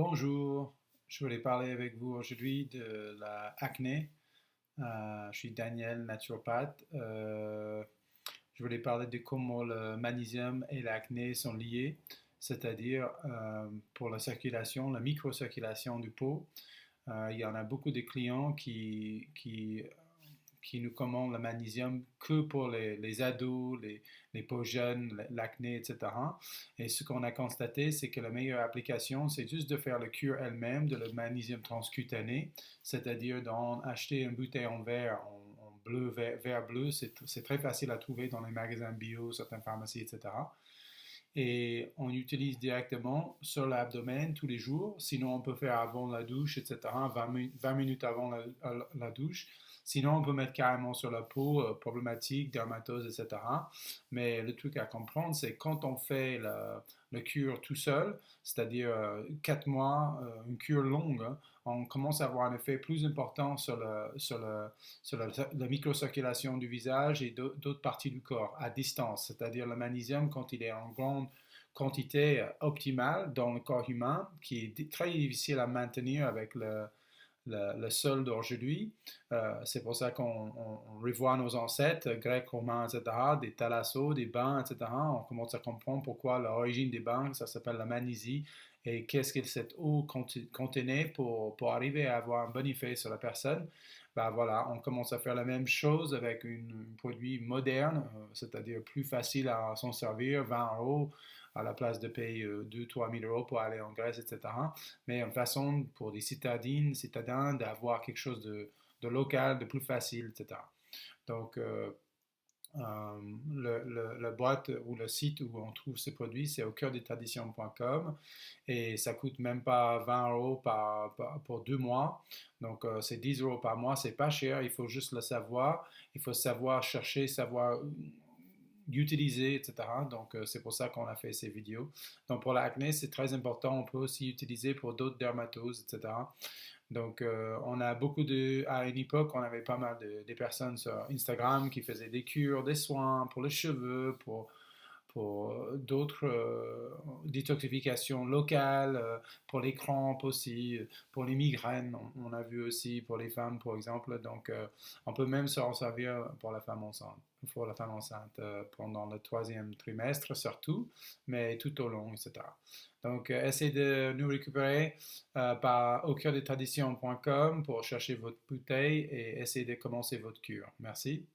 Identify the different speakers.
Speaker 1: Bonjour, je voulais parler avec vous aujourd'hui de la acné. Je suis Daniel, naturopathe. Je voulais parler de comment le magnésium et l'acné sont liés, c'est-à-dire pour la circulation, la microcirculation du peau. Il y en a beaucoup de clients qui nous commandent le magnésium que pour les ados, les peaux jeunes, l'acné, etc. Et ce qu'on a constaté, c'est que la meilleure application, c'est juste de faire le cure elle-même de le magnésium transcutané, c'est-à-dire d'en acheter une bouteille en verre, en bleu, vert bleu, c'est très facile à trouver dans les magasins bio, certaines pharmacies, etc. Et on utilise directement sur l'abdomen tous les jours. Sinon, on peut faire avant la douche, etc., 20 minutes avant la douche. Sinon, on peut mettre carrément sur la peau, problématique, dermatose, etc. Mais le truc à comprendre, c'est quand on fait le cure tout seul, c'est-à-dire 4 mois, une cure longue, hein, on commence à avoir un effet plus important sur la microcirculation du visage et d'autres parties du corps à distance. C'est-à-dire le magnésium, quand il est en grande quantité optimale dans le corps humain, qui est très difficile à maintenir avec le sol d'aujourd'hui. C'est pour ça qu'on revoit nos ancêtres, grecs, romains, etc., des thalassos, des bains, etc. On commence à comprendre pourquoi l'origine des bains, ça s'appelle la magnésie, et qu'est-ce que cette eau contenait pour arriver à avoir un bon effet sur la personne. Ben voilà, on commence à faire la même chose avec un produit moderne, c'est-à-dire plus facile à s'en servir, 20 euros à la place de payer 2-3 000 euros pour aller en Grèce, etc. Mais une façon pour des citadins d'avoir quelque chose de local, de plus facile, etc. Donc, la boîte ou le site où on trouve ces produits, c'est au cœur des traditions.com et ça coûte même pas 20 euros pour 2 mois. Donc, c'est 10 euros par mois, c'est pas cher, il faut juste le savoir. Il faut savoir chercher, savoir d'utiliser, etc. Donc, c'est pour ça qu'on a fait ces vidéos. Donc, pour l'acné, c'est très important. On peut aussi utiliser pour d'autres dermatoses, etc. Donc, on a à une époque, on avait pas mal de personnes sur Instagram qui faisaient des cures, des soins pour les cheveux, pour d'autres détoxifications locales, pour les crampes aussi, pour les migraines, on a vu aussi pour les femmes, par exemple. Donc, on peut même s'en servir pour la femme enceinte pendant le troisième trimestre surtout, mais tout au long, etc. Donc, essayez de nous récupérer au cœur des traditions.com pour chercher votre bouteille et essayer de commencer votre cure. Merci.